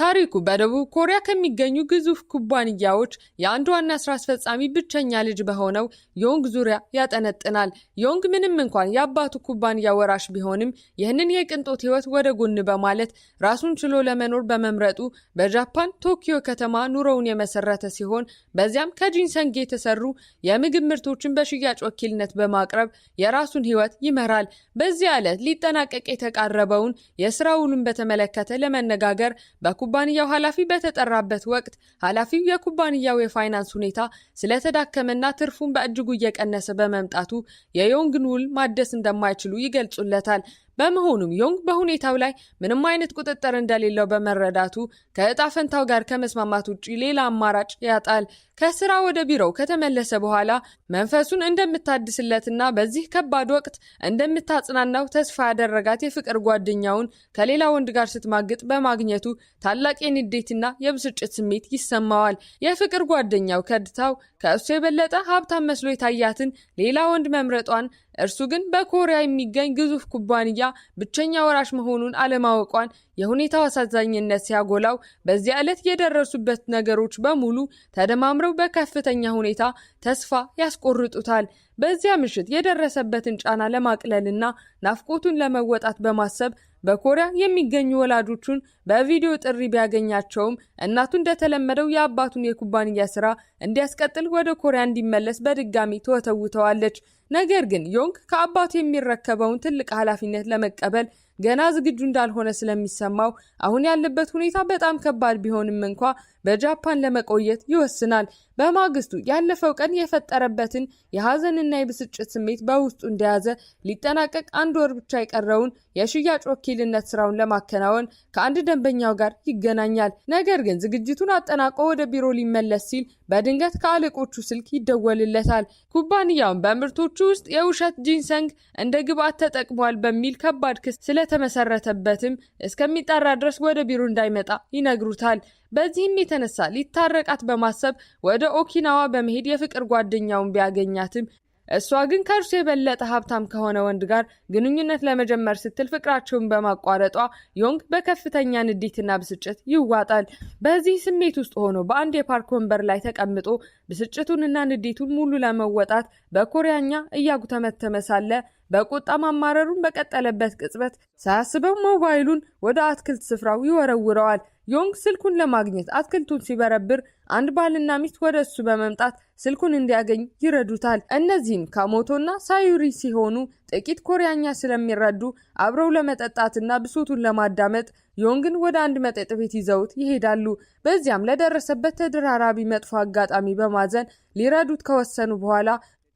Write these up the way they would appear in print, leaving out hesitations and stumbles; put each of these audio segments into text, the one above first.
ታሪኩ በደቡብ ኮሪያ ከሚገኙ ግዙፍ ኩባንያዎች የአንድ ዋና ስራ አስፈጻሚ ብቸኛ ልጅ በሆነው ዮንግ ዙሪያ ያጠነጥናል። ዮንግ ምንም እንኳን የአባቱ ኩባንያ ወራሽ ቢሆንም ይህንን የቅንጦት ህይወት ወደ ጎን በማለት ራሱን ችሎ ለመኖር በመምረጡ በጃፓን ቶኪዮ ከተማ ኑሮውን የመሰረተ ሲሆን በዚያም ከጂንሰንግ የተሰሩ የምግብ ምርቶችን በሽያጭ ወኪልነት በማቅረብ የራሱን ህይወት ይመራል። በዚህ ዕለት ሊጠናቀቅ የተቃረበውን የስራ ውሉን በተመለከተ ለመነጋገር በኩባንያው ኃላፊ በተጠራበት ወቅት ኃላፊው የኩባንያው የፋይናንስ ሁኔታ ስለተዳከመና ትርፉን በእጅጉ እየቀነሰ በመምጣቱ የዮንግን ውል ማደስ እንደማይችሉ ይገልጹለታል። በመሆኑም ዮንግ በሁኔታው ላይ ምንም አይነት ቁጥጥር እንደሌለው በመረዳቱ ከዕጣ ፈንታው ጋር ከመስማማት ውጪ ሌላ አማራጭ ያጣል። ከስራ ወደ ቢሮው ከተመለሰ በኋላ መንፈሱን እንደምታድስለትና በዚህ ከባድ ወቅት እንደምታጽናናው ተስፋ ያደረጋት የፍቅር ጓደኛውን ከሌላ ወንድ ጋር ስትማግጥ በማግኘቱ ታላቅ የንዴትና የብስጭት ስሜት ይሰማዋል። የፍቅር ጓደኛው ከድታው ከእሱ የበለጠ ሀብታም መስሎ የታያትን ሌላ ወንድ መምረጧን እርሱ ግን በኮሪያ የሚገኝ ግዙፍ ኩባንያ ብቸኛ ወራሽ መሆኑን አለማወቋን የሁኔታው አሳዛኝነት ሲያጎላው በዚያ ዕለት የደረሱበት ነገሮች በሙሉ ተደማምረው በከፍተኛ ሁኔታ ተስፋ ያስቆርጡታል። በዚያ ምሽት የደረሰበትን ጫና ለማቅለልና ናፍቆቱን ለመወጣት በማሰብ በኮሪያ የሚገኙ ወላጆቹን በቪዲዮ ጥሪ ቢያገኛቸውም እናቱ እንደተለመደው የአባቱን የኩባንያ ስራ እንዲያስቀጥል ወደ ኮሪያ እንዲመለስ በድጋሚ ተወተውተዋለች። ነገር ግን ዮንግ ከአባቱ የሚረከበውን ትልቅ ኃላፊነት ለመቀበል ገና ዝግጁ እንዳልሆነ ስለሚሰማው አሁን ያለበት ሁኔታ በጣም ከባድ ቢሆንም እንኳ በጃፓን ለመቆየት ይወስናል። በማግስቱ ያለፈው ቀን የፈጠረበትን የሐዘንና የብስጭት ስሜት በውስጡ እንደያዘ ሊጠናቀቅ 1 ወር ብቻ የቀረውን የሽያጭ ወኪልነት ስራውን ለማከናወን ከአንድ ደንበኛው ጋር ይገናኛል። ነገር ግን ዝግጅቱን አጠናቆ ወደ ቢሮ ሊመለስ ሲል በድንገት ከአለቆቹ ስልክ ይደወልለታል። ኩባንያውን በምርቶቹ ውስጥ የውሸት ጂንሰንግ እንደ ግብአት ተጠቅሟል በሚል ከባድ ክስ ስለተመሰረተበትም እስከሚጣራ ድረስ ወደ ቢሮ እንዳይመጣ ይነግሩታል። በዚህም የተነሳ ሊታረቃት በማሰብ ወደ ኦኪናዋ በመሄድ የፍቅር ጓደኛውን ቢያገኛትም እሷ ግን ከእርሱ የበለጠ ሀብታም ከሆነ ወንድ ጋር ግንኙነት ለመጀመር ስትል ፍቅራቸውን በማቋረጧ ዮንግ በከፍተኛ ንዴትና ብስጭት ይዋጣል። በዚህ ስሜት ውስጥ ሆኖ በአንድ የፓርክ ወንበር ላይ ተቀምጦ ብስጭቱንና ንዴቱን ሙሉ ለመወጣት በኮሪያኛ እያጉተመተመ ሳለ በቁጣ ማማረሩን በቀጠለበት ቅጽበት ሳያስበው ሞባይሉን ወደ አትክልት ስፍራው ይወረውረዋል። ዮንግ ስልኩን ለማግኘት አትክልቱን ሲበረብር አንድ ባልና ሚስት ወደ እሱ በመምጣት ስልኩን እንዲያገኝ ይረዱታል። እነዚህም ካሞቶና ሳዩሪ ሲሆኑ ጥቂት ኮሪያኛ ስለሚረዱ አብረው ለመጠጣትና ብሶቱን ለማዳመጥ ዮንግን ወደ አንድ መጠጥ ቤት ይዘውት ይሄዳሉ። በዚያም ለደረሰበት ተደራራቢ መጥፎ አጋጣሚ በማዘን ሊረዱት ከወሰኑ በኋላ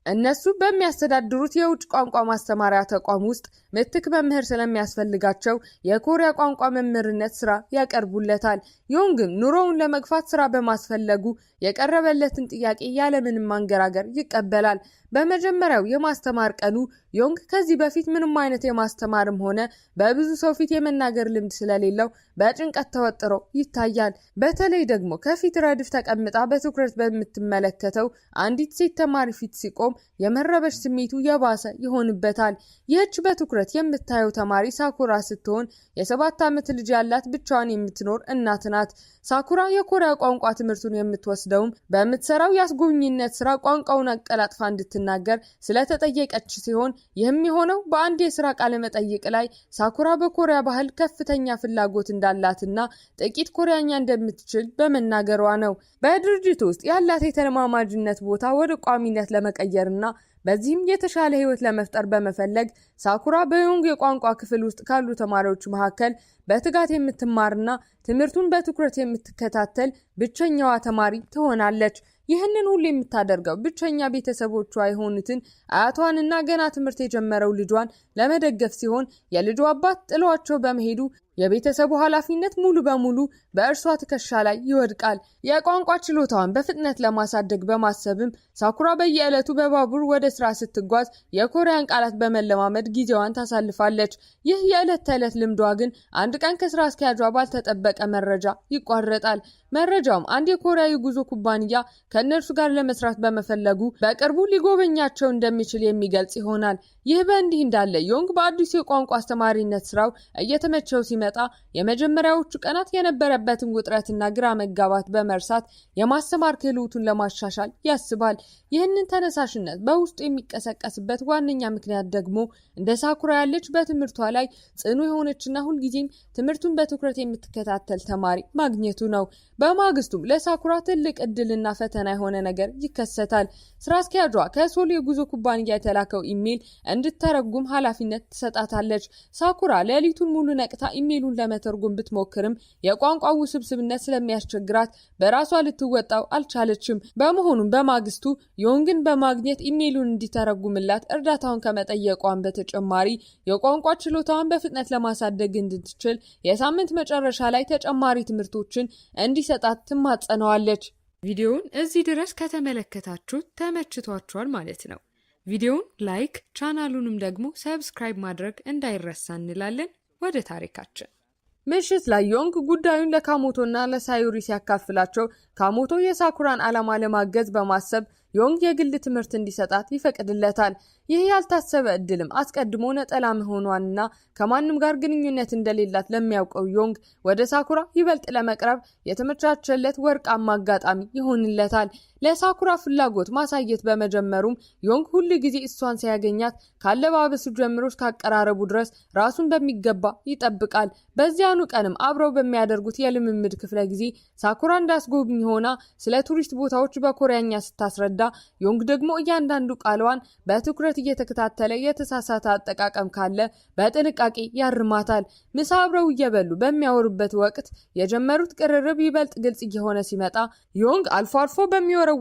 እነሱ በሚያስተዳድሩት የውጭ ቋንቋ ማስተማሪያ ተቋም ውስጥ ምትክ መምህር ስለሚያስፈልጋቸው የኮሪያ ቋንቋ መምህርነት ስራ ያቀርቡለታል። ዮንግም ኑሮውን ለመግፋት ስራ በማስፈለጉ የቀረበለትን ጥያቄ ያለምንም ማንገራገር ይቀበላል። በመጀመሪያው የማስተማር ቀኑ ዮንግ ከዚህ በፊት ምንም አይነት የማስተማርም ሆነ በብዙ ሰው ፊት የመናገር ልምድ ስለሌለው በጭንቀት ተወጥሮ ይታያል። በተለይ ደግሞ ከፊት ረድፍ ተቀምጣ በትኩረት በምትመለከተው አንዲት ሴት ተማሪ ፊት ሲቆም የመረበሽ ስሜቱ የባሰ ይሆንበታል። ይህች በትኩረት የምታየው ተማሪ ሳኩራ ስትሆን የ7 ዓመት ልጅ ያላት ብቻዋን የምትኖር እናት ናት። ሳኩራ የኮሪያ ቋንቋ ትምህርቱን የምትወስደውም በምትሰራው የአስጎብኝነት ስራ ቋንቋውን አቀላጥፋ እንድትናገር ስለተጠየቀች ሲሆን ይህም የሆነው በአንድ የስራ ቃለ መጠይቅ ላይ ሳኩራ በኮሪያ ባህል ከፍተኛ ፍላጎት እንዳላትና ጥቂት ኮሪያኛ እንደምትችል በመናገሯ ነው። በድርጅቱ ውስጥ ያላት የተለማማጅነት ቦታ ወደ ቋሚነት ለመቀየርና በዚህም የተሻለ ህይወት ለመፍጠር በመፈለግ ሳኩራ በዮንግ የቋንቋ ክፍል ውስጥ ካሉ ተማሪዎች መካከል በትጋት የምትማርና ትምህርቱን በትኩረት የምትከታተል ብቸኛዋ ተማሪ ትሆናለች። ይህንን ሁሉ የምታደርገው ብቸኛ ቤተሰቦቿ የሆኑትን አያቷንና ገና ትምህርት የጀመረው ልጇን ለመደገፍ ሲሆን የልጇ አባት ጥሏቸው በመሄዱ የቤተሰቡ ኃላፊነት ሙሉ በሙሉ በእርሷ ትከሻ ላይ ይወድቃል። የቋንቋ ችሎታዋን በፍጥነት ለማሳደግ በማሰብም ሳኩራ በየዕለቱ በባቡር ወደ ስራ ስትጓዝ የኮሪያን ቃላት በመለማመድ ጊዜዋን ታሳልፋለች። ይህ የዕለት ተዕለት ልምዷ ግን አንድ ቀን ከስራ አስኪያጇ ባልተጠበቀ መረጃ ይቋረጣል። መረጃውም አንድ የኮሪያ ጉዞ ኩባንያ ከእነርሱ ጋር ለመስራት በመፈለጉ በቅርቡ ሊጎበኛቸው እንደሚችል የሚገልጽ ይሆናል። ይህ በእንዲህ እንዳለ ዮንግ በአዲሱ የቋንቋ አስተማሪነት ስራው እየተመቸው ሲመጣ ሲመጣ የመጀመሪያዎቹ ቀናት የነበረበትን ውጥረትና ግራ መጋባት በመርሳት የማስተማር ክህሎቱን ለማሻሻል ያስባል። ይህንን ተነሳሽነት በውስጡ የሚቀሰቀስበት ዋነኛ ምክንያት ደግሞ እንደ ሳኩራ ያለች በትምህርቷ ላይ ጽኑ የሆነችና ሁልጊዜም ትምህርቱን በትኩረት የምትከታተል ተማሪ ማግኘቱ ነው። በማግስቱም ለሳኩራ ትልቅ እድልና ፈተና የሆነ ነገር ይከሰታል። ስራ አስኪያጇ ከሶል የጉዞ ኩባንያ የተላከው ኢሜል እንድትተረጉም ኃላፊነት ትሰጣታለች። ሳኩራ ሌሊቱን ሙሉ ነቅታ ኢሜሉን ለመተርጎም ብትሞክርም የቋንቋው ውስብስብነት ስለሚያስቸግራት በራሷ ልትወጣው አልቻለችም። በመሆኑም በማግስቱ ዮንግን በማግኘት ኢሜሉን እንዲተረጉምላት እርዳታውን ከመጠየቋን በተጨማሪ የቋንቋ ችሎታዋን በፍጥነት ለማሳደግ እንድትችል የሳምንት መጨረሻ ላይ ተጨማሪ ትምህርቶችን እንዲሰጣት ትማጸነዋለች። ቪዲዮውን እዚህ ድረስ ከተመለከታችሁ ተመችቷችኋል ማለት ነው። ቪዲዮውን ላይክ፣ ቻናሉንም ደግሞ ሰብስክራይብ ማድረግ እንዳይረሳ እንላለን። ወደ ታሪካችን። ምሽት ላይ ዮንግ ጉዳዩን ለካሞቶና ለሳዩሪ ሲያካፍላቸው ካሞቶ የሳኩራን ዓላማ ለማገዝ በማሰብ ዮንግ የግል ትምህርት እንዲሰጣት ይፈቅድለታል። ይህ ያልታሰበ እድልም አስቀድሞ ነጠላ መሆኗንና ከማንም ጋር ግንኙነት እንደሌላት ለሚያውቀው ዮንግ ወደ ሳኩራ ይበልጥ ለመቅረብ የተመቻቸለት ወርቃማ አጋጣሚ ይሆንለታል። ለሳኩራ ፍላጎት ማሳየት በመጀመሩም ዮንግ ሁል ጊዜ እሷን ሲያገኛት ካለባበሱ ጀምሮ ካቀራረቡ ድረስ ራሱን በሚገባ ይጠብቃል። በዚያኑ ቀንም አብረው በሚያደርጉት የልምምድ ክፍለ ጊዜ ሳኩራ እንዳስጎብኝ ሆና ስለ ቱሪስት ቦታዎች በኮሪያኛ ስታስረዳ ዮንግ ደግሞ እያንዳንዱ ቃሏን በትኩረት እየተከታተለ የተሳሳተ አጠቃቀም ካለ በጥንቃቄ ያርማታል። ምሳ አብረው እየበሉ በሚያወሩበት ወቅት የጀመሩት ቅርርብ ይበልጥ ግልጽ እየሆነ ሲመጣ ዮንግ አልፎ አልፎ በሚወረውራቸው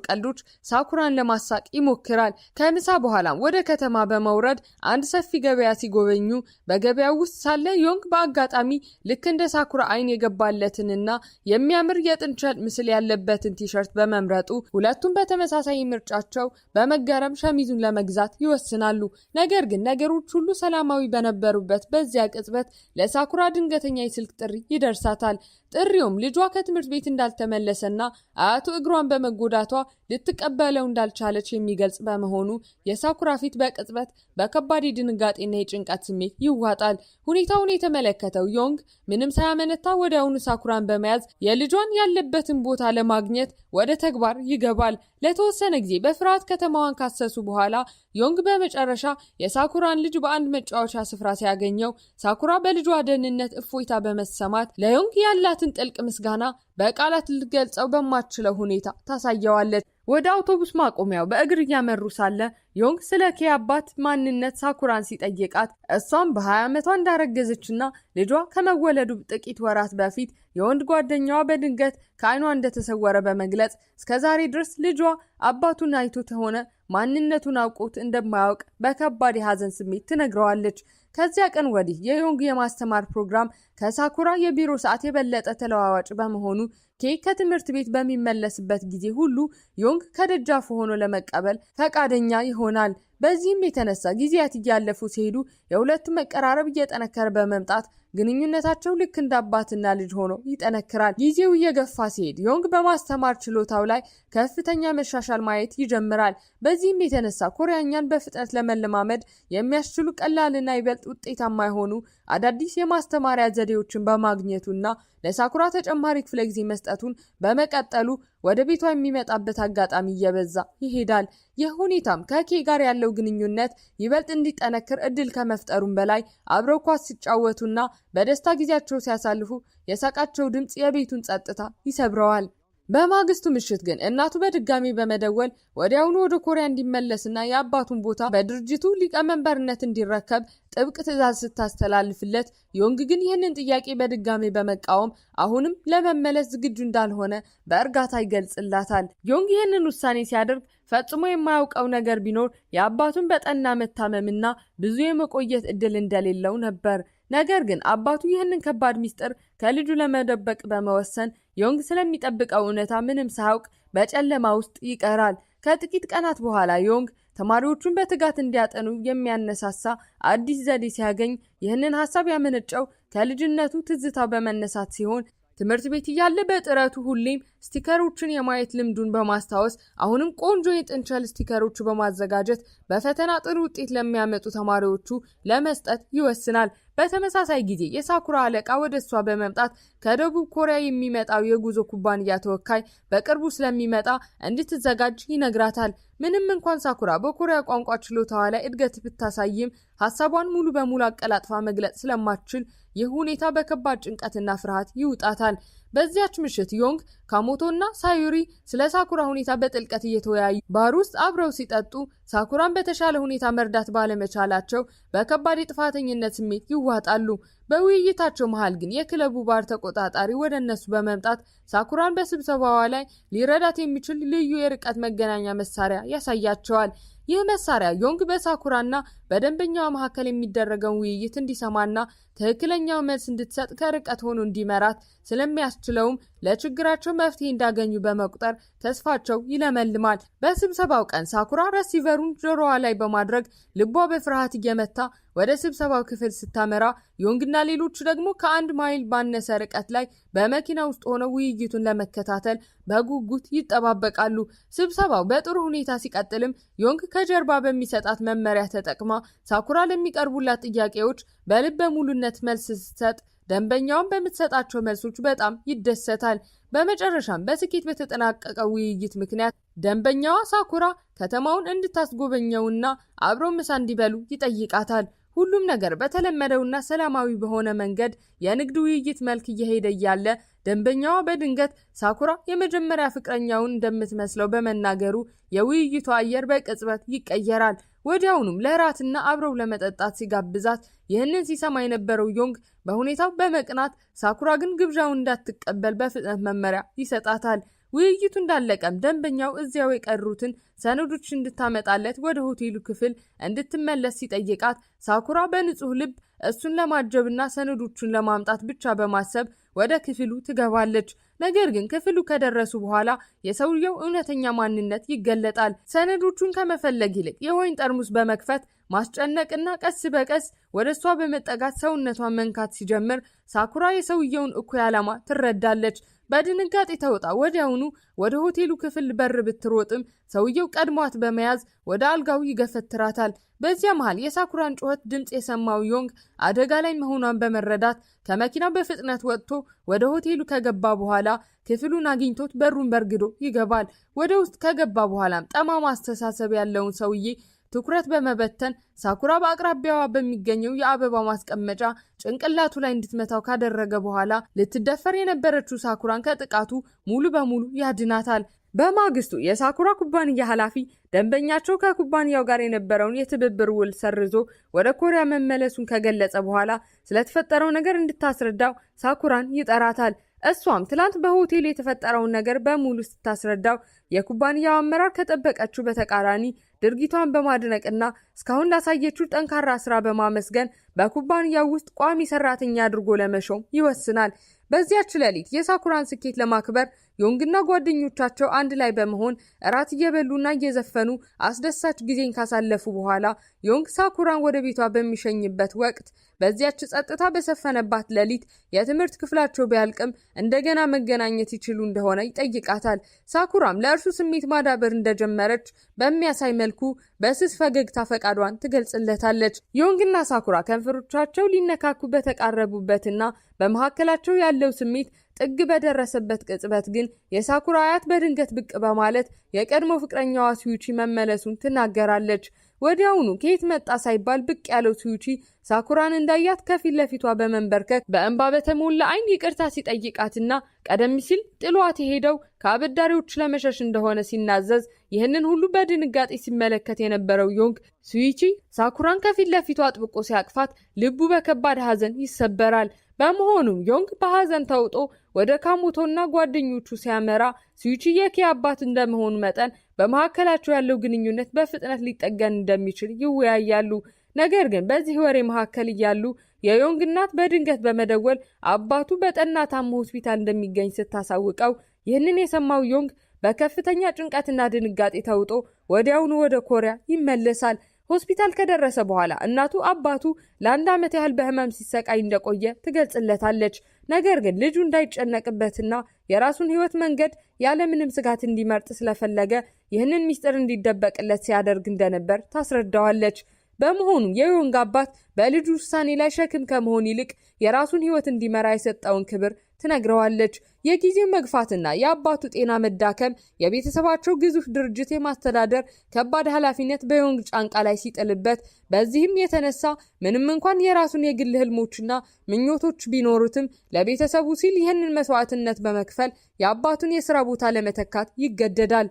ቀልዶች ሳኩራን ለማሳቅ ይሞክራል። ከምሳ በኋላም ወደ ከተማ በመውረድ አንድ ሰፊ ገበያ ሲጎበኙ በገበያው ውስጥ ሳለ ዮንግ በአጋጣሚ ልክ እንደ ሳኩራ አይን የገባለትንና የሚያምር የጥንቸል ምስል ያለበትን ቲሸርት በመምረጡ ሁለቱም በተመሳሳይ ምርጫቸው በመገረም ሸሚዙን ለመግዛት ይወስናሉ። ነገር ግን ነገሮች ሁሉ ሰላማዊ በነበሩበት በዚያ ቅጽበት ለሳኩራ ድንገተኛ የስልክ ጥሪ ይደርሳታል። ጥሪውም ልጇ ከትምህርት ቤት እንዳልተመለሰና አያቱ እግሯን በመጎዳቷ ልትቀበለው እንዳልቻለች የሚገልጽ በመሆኑ የሳኩራ ፊት በቅጽበት በከባድ ድንጋጤና የጭንቀት ስሜት ይዋጣል። ሁኔታውን የተመለከተው ዮንግ ምንም ሳያመነታ ወዲያውኑ ሳኩራን በመያዝ የልጇን ያለበትን ቦታ ለማግኘት ወደ ተግባር ይገባል። ለተወሰነ ጊዜ በፍርሃት ከተማዋን ካሰሱ በኋላ ዮንግ በመጨረሻ የሳኩራን ልጅ በአንድ መጫወቻ ስፍራ ሲያገኘው ሳኩራ በልጇ ደህንነት እፎይታ በመሰማት ለዮንግ ያላትን ጥልቅ ምስጋና በቃላት ልትገልጸው በማትችለው ሁኔታ ታሳየዋለች። ወደ አውቶቡስ ማቆሚያው በእግር እያመሩ ሳለ ዮንግ ስለ ኬ አባት ማንነት ሳኩራን ሲጠይቃት እሷም በ20 ዓመቷ እንዳረገዘችና ልጇ ከመወለዱ ጥቂት ወራት በፊት የወንድ ጓደኛዋ በድንገት ከዓይኗ እንደተሰወረ በመግለጽ እስከዛሬ ድረስ ልጇ አባቱን አይቶት ሆነ ማንነቱን አውቆት እንደማያውቅ በከባድ የሐዘን ስሜት ትነግረዋለች። ከዚያ ቀን ወዲህ የዮንግ የማስተማር ፕሮግራም ከሳኩራ የቢሮ ሰዓት የበለጠ ተለዋዋጭ በመሆኑ ኬ ከትምህርት ቤት በሚመለስበት ጊዜ ሁሉ ዮንግ ከደጃፉ ሆኖ ለመቀበል ፈቃደኛ ይሆናል። በዚህም የተነሳ ጊዜያት እያለፉ ሲሄዱ የሁለቱ መቀራረብ እየጠነከረ በመምጣት ግንኙነታቸው ልክ እንደ አባትና ልጅ ሆኖ ይጠነክራል። ጊዜው እየገፋ ሲሄድ ዮንግ በማስተማር ችሎታው ላይ ከፍተኛ መሻሻል ማየት ይጀምራል። በዚህም የተነሳ ኮሪያኛን በፍጥነት ለመለማመድ የሚያስችሉ ቀላልና ይበልጥ ውጤታማ የሆኑ አዳዲስ የማስተማሪያ ዘዴዎችን በማግኘቱና ለሳኩራ ተጨማሪ ክፍለ ጊዜ መስጠቱን በመቀጠሉ ወደ ቤቷ የሚመጣበት አጋጣሚ እየበዛ ይሄዳል። ይህ ሁኔታም ከኬ ጋር ያለው ግንኙነት ይበልጥ እንዲጠነክር እድል ከመፍጠሩም በላይ አብረው ኳስ ሲጫወቱና በደስታ ጊዜያቸው ሲያሳልፉ የሳቃቸው ድምጽ የቤቱን ጸጥታ ይሰብረዋል። በማግስቱ ምሽት ግን እናቱ በድጋሚ በመደወል ወዲያውኑ ወደ ኮሪያ እንዲመለስና የአባቱን ቦታ በድርጅቱ ሊቀመንበርነት እንዲረከብ ጥብቅ ትዕዛዝ ስታስተላልፍለት ዮንግ ግን ይህንን ጥያቄ በድጋሚ በመቃወም አሁንም ለመመለስ ዝግጁ እንዳልሆነ በእርጋታ ይገልጽላታል። ዮንግ ይህንን ውሳኔ ሲያደርግ ፈጽሞ የማያውቀው ነገር ቢኖር የአባቱን በጠና መታመምና ብዙ የመቆየት እድል እንደሌለው ነበር። ነገር ግን አባቱ ይህንን ከባድ ሚስጥር ከልጁ ለመደበቅ በመወሰን ዮንግ ስለሚጠብቀው እውነታ ምንም ሳያውቅ በጨለማ ውስጥ ይቀራል። ከጥቂት ቀናት በኋላ ዮንግ ተማሪዎቹን በትጋት እንዲያጠኑ የሚያነሳሳ አዲስ ዘዴ ሲያገኝ ይህንን ሐሳብ ያመነጨው ከልጅነቱ ትዝታው በመነሳት ሲሆን ትምህርት ቤት እያለ በጥረቱ ሁሌም ስቲከሮችን የማየት ልምዱን በማስታወስ አሁንም ቆንጆ የጥንቸል ስቲከሮች በማዘጋጀት በፈተና ጥሩ ውጤት ለሚያመጡ ተማሪዎቹ ለመስጠት ይወስናል። በተመሳሳይ ጊዜ የሳኩራ አለቃ ወደሷ በመምጣት ከደቡብ ኮሪያ የሚመጣው የጉዞ ኩባንያ ተወካይ በቅርቡ ስለሚመጣ እንድትዘጋጅ ይነግራታል። ምንም እንኳን ሳኩራ በኮሪያ ቋንቋ ችሎታዋ ላይ እድገት ብታሳይም ሐሳቧን ሙሉ በሙሉ አቀላጥፋ መግለጽ ስለማትችል ይህ ሁኔታ በከባድ ጭንቀትና ፍርሃት ይውጣታል። በዚያች ምሽት ዮንግ ካሞቶና ሳዩሪ ስለ ሳኩራ ሁኔታ በጥልቀት እየተወያዩ ባር ውስጥ አብረው ሲጠጡ ሳኩራን በተሻለ ሁኔታ መርዳት ባለመቻላቸው በከባድ የጥፋተኝነት ስሜት ይዋጣሉ። በውይይታቸው መሃል ግን የክለቡ ባር ተቆጣጣሪ ወደ እነሱ በመምጣት ሳኩራን በስብሰባዋ ላይ ሊረዳት የሚችል ልዩ የርቀት መገናኛ መሳሪያ ያሳያቸዋል። ይህ መሳሪያ ዮንግ በሳኩራና በደንበኛዋ መካከል የሚደረገውን ውይይት እንዲሰማና ትክክለኛው መልስ እንድትሰጥ ከርቀት ሆኖ እንዲመራት ስለሚያስችለውም ለችግራቸው መፍትሄ እንዳገኙ በመቁጠር ተስፋቸው ይለመልማል። በስብሰባው ቀን ሳኩራ ረሲቨሩን ጆሮዋ ላይ በማድረግ ልቧ በፍርሃት እየመታ ወደ ስብሰባው ክፍል ስታመራ ዮንግና ሌሎች ደግሞ ከ1 ማይል ባነሰ ርቀት ላይ በመኪና ውስጥ ሆነው ውይይቱን ለመከታተል በጉጉት ይጠባበቃሉ። ስብሰባው በጥሩ ሁኔታ ሲቀጥልም ዮንግ ከጀርባ በሚሰጣት መመሪያ ተጠቅማ ሳኩራ ለሚቀርቡላት ጥያቄዎች በልበ ሙሉነት መልስ ስትሰጥ ደንበኛውን በምትሰጣቸው መልሶች በጣም ይደሰታል። በመጨረሻም በስኬት በተጠናቀቀው ውይይት ምክንያት ደንበኛዋ ሳኩራ ከተማውን እንድታስጎበኘውና አብረው ምሳ እንዲበሉ ይጠይቃታል። ሁሉም ነገር በተለመደውና ሰላማዊ በሆነ መንገድ የንግድ ውይይት መልክ እየሄደ እያለ ደንበኛዋ በድንገት ሳኩራ የመጀመሪያ ፍቅረኛውን እንደምትመስለው በመናገሩ የውይይቱ አየር በቅጽበት ይቀየራል። ወዲያውኑም ለራትና አብረው ለመጠጣት ሲጋብዛት ይህንን ሲሰማ የነበረው ዮንግ በሁኔታው በመቅናት ሳኩራ ግን ግብዣውን እንዳትቀበል በፍጥነት መመሪያ ይሰጣታል። ውይይቱ እንዳለቀም ደንበኛው እዚያው የቀሩትን ሰነዶች እንድታመጣለት ወደ ሆቴሉ ክፍል እንድትመለስ ሲጠይቃት ሳኩራ በንጹህ ልብ እሱን ለማጀብና ሰነዶቹን ለማምጣት ብቻ በማሰብ ወደ ክፍሉ ትገባለች። ነገር ግን ክፍሉ ከደረሱ በኋላ የሰውየው እውነተኛ ማንነት ይገለጣል። ሰነዶቹን ከመፈለግ ይልቅ የወይን ጠርሙስ በመክፈት ማስጨነቅና ቀስ በቀስ ወደሷ በመጠጋት ሰውነቷን መንካት ሲጀምር ሳኩራ የሰውየውን እኩይ ዓላማ ትረዳለች። በድንጋጤ ተውጣ ወዲያውኑ ወደ ሆቴሉ ክፍል በር ብትሮጥም ሰውየው ቀድሟት በመያዝ ወደ አልጋው ይገፈትራታል። በዚያ መሃል የሳኩራን ጩኸት ድምጽ የሰማው ዮንግ አደጋ ላይ መሆኗን በመረዳት ከመኪናው በፍጥነት ወጥቶ ወደ ሆቴሉ ከገባ በኋላ ክፍሉን አግኝቶት በሩን በርግዶ ይገባል። ወደ ውስጥ ከገባ በኋላም ጠማማ አስተሳሰብ ያለውን ሰውዬ ትኩረት በመበተን ሳኩራ በአቅራቢያዋ በሚገኘው የአበባ ማስቀመጫ ጭንቅላቱ ላይ እንድትመታው ካደረገ በኋላ ልትደፈር የነበረችው ሳኩራን ከጥቃቱ ሙሉ በሙሉ ያድናታል። በማግስቱ የሳኩራ ኩባንያ ኃላፊ ደንበኛቸው ከኩባንያው ጋር የነበረውን የትብብር ውል ሰርዞ ወደ ኮሪያ መመለሱን ከገለጸ በኋላ ስለተፈጠረው ነገር እንድታስረዳው ሳኩራን ይጠራታል። እሷም ትላንት በሆቴል የተፈጠረውን ነገር በሙሉ ስታስረዳው የኩባንያው አመራር ከጠበቀችው በተቃራኒ ድርጊቷን በማድነቅና እስካሁን ላሳየችው ጠንካራ ስራ በማመስገን በኩባንያው ውስጥ ቋሚ ሰራተኛ አድርጎ ለመሾም ይወስናል። በዚያች ሌሊት የሳኩራን ስኬት ለማክበር ዮንግና ጓደኞቻቸው አንድ ላይ በመሆን እራት እየበሉና እየዘፈኑ አስደሳች ጊዜን ካሳለፉ በኋላ ዮንግ ሳኩራን ወደ ቤቷ በሚሸኝበት ወቅት በዚያች ጸጥታ በሰፈነባት ሌሊት የትምህርት ክፍላቸው ቢያልቅም እንደገና መገናኘት ይችሉ እንደሆነ ይጠይቃታል። ሳኩራም ለእርሱ ስሜት ማዳበር እንደጀመረች በሚያሳይ መልኩ በስስ ፈገግታ ፈቃዷን ትገልጽለታለች። ዮንግና ሳኩራ ከንፈሮቻቸው ሊነካኩ በተቃረቡበትና በመካከላቸው ያለው ስሜት ጥግ በደረሰበት ቅጽበት ግን የሳኩራ አያት በድንገት ብቅ በማለት የቀድሞ ፍቅረኛዋ ሱዩቺ መመለሱን ትናገራለች። ወዲያውኑ ከየት መጣ ሳይባል ብቅ ያለው ሱዩቺ ሳኩራን እንዳያት ከፊት ለፊቷ በመንበርከክ በእንባ በተሞላ ዓይን ይቅርታ ሲጠይቃትና ቀደም ሲል ጥሏት የሄደው ከአበዳሪዎች ለመሸሽ እንደሆነ ሲናዘዝ ይህንን ሁሉ በድንጋጤ ሲመለከት የነበረው ዮንግ ሱዩቺ ሳኩራን ከፊት ለፊቷ አጥብቆ ሲያቅፋት ልቡ በከባድ ሐዘን ይሰበራል። በመሆኑም ዮንግ በሐዘን ተውጦ ወደ ካሞቶና ጓደኞቹ ሲያመራ ሱዩቺ የኪ አባት እንደመሆኑ መጠን በመካከላቸው ያለው ግንኙነት በፍጥነት ሊጠገን እንደሚችል ይወያያሉ። ነገር ግን በዚህ ወሬ መካከል እያሉ የዮንግ እናት በድንገት በመደወል አባቱ በጠና ታሞ ሆስፒታል እንደሚገኝ ስታሳውቀው ይህንን የሰማው ዮንግ በከፍተኛ ጭንቀትና ድንጋጤ ተውጦ ወዲያውኑ ወደ ኮሪያ ይመለሳል። ሆስፒታል ከደረሰ በኋላ እናቱ አባቱ ለአንድ ዓመት ያህል በህመም ሲሰቃይ እንደቆየ ትገልጽለታለች። ነገር ግን ልጁ እንዳይጨነቅበትና የራሱን ህይወት መንገድ ያለምንም ስጋት እንዲመርጥ ስለፈለገ ይህንን ሚስጥር እንዲደበቅለት ሲያደርግ እንደነበር ታስረዳዋለች። በመሆኑ የዮንግ አባት በልጁ ውሳኔ ላይ ሸክም ከመሆን ይልቅ የራሱን ሕይወት እንዲመራ የሰጠውን ክብር ትነግረዋለች። የጊዜው መግፋትና የአባቱ ጤና መዳከም የቤተሰባቸው ግዙፍ ድርጅት የማስተዳደር ከባድ ኃላፊነት በዮንግ ጫንቃ ላይ ሲጥልበት፣ በዚህም የተነሳ ምንም እንኳን የራሱን የግል ህልሞችና ምኞቶች ቢኖሩትም ለቤተሰቡ ሲል ይህንን መስዋዕትነት በመክፈል የአባቱን የሥራ ቦታ ለመተካት ይገደዳል።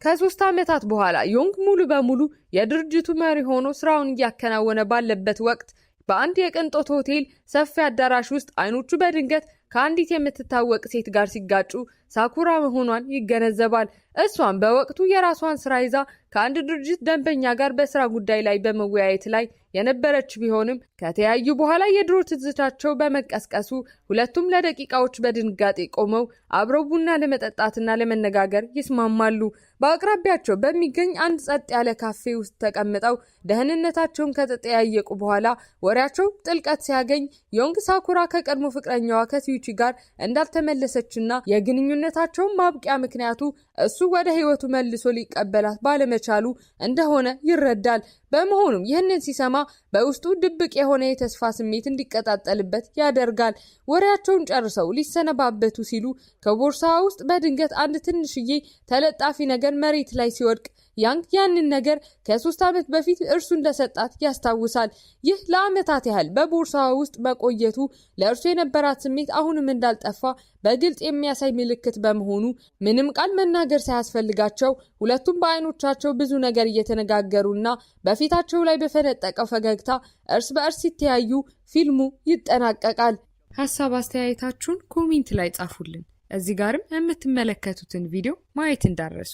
ከ3 ዓመታት በኋላ ዮንግ ሙሉ በሙሉ የድርጅቱ መሪ ሆኖ ስራውን እያከናወነ ባለበት ወቅት በአንድ የቅንጦት ሆቴል ሰፊ አዳራሽ ውስጥ አይኖቹ በድንገት ከአንዲት የምትታወቅ ሴት ጋር ሲጋጩ ሳኩራ መሆኗን ይገነዘባል። እሷም በወቅቱ የራሷን ስራ ይዛ ከአንድ ድርጅት ደንበኛ ጋር በስራ ጉዳይ ላይ በመወያየት ላይ የነበረች ቢሆንም ከተያዩ በኋላ የድሮ ትዝታቸው በመቀስቀሱ ሁለቱም ለደቂቃዎች በድንጋጤ ቆመው አብረው ቡና ለመጠጣትና ለመነጋገር ይስማማሉ። በአቅራቢያቸው በሚገኝ አንድ ጸጥ ያለ ካፌ ውስጥ ተቀምጠው ደህንነታቸውን ከተጠያየቁ በኋላ ወሬያቸው ጥልቀት ሲያገኝ ዮንግ ሳኩራ ከቀድሞ ፍቅረኛዋ ከሲዩቺ ጋር እንዳልተመለሰችና የግንኙነታቸው ማብቂያ ምክንያቱ እሱ ወደ ህይወቱ መልሶ ሊቀበላት ባለመቻሉ እንደሆነ ይረዳል። በመሆኑም ይህንን ሲሰማ በውስጡ ድብቅ የሆነ የተስፋ ስሜት እንዲቀጣጠልበት ያደርጋል። ወሬያቸውን ጨርሰው ሊሰነባበቱ ሲሉ ከቦርሳዋ ውስጥ በድንገት አንድ ትንሽዬ ተለጣፊ ነገር መሬት ላይ ሲወድቅ ያንግ ያንን ነገር ከ3 ዓመት በፊት እርሱ እንደሰጣት ያስታውሳል። ይህ ለዓመታት ያህል በቦርሳዋ ውስጥ መቆየቱ ለእርሱ የነበራት ስሜት አሁንም እንዳልጠፋ በግልጽ የሚያሳይ ምልክት በመሆኑ ምንም ቃል መናገር ሳያስፈልጋቸው ሁለቱም በአይኖቻቸው ብዙ ነገር እየተነጋገሩና በፊታቸው ላይ በፈነጠቀው ፈገግታ እርስ በእርስ ሲተያዩ ፊልሙ ይጠናቀቃል። ሐሳብ አስተያየታችሁን ኮሜንት ላይ ጻፉልን። እዚህ ጋርም የምትመለከቱትን ቪዲዮ ማየት እንዳትረሱ።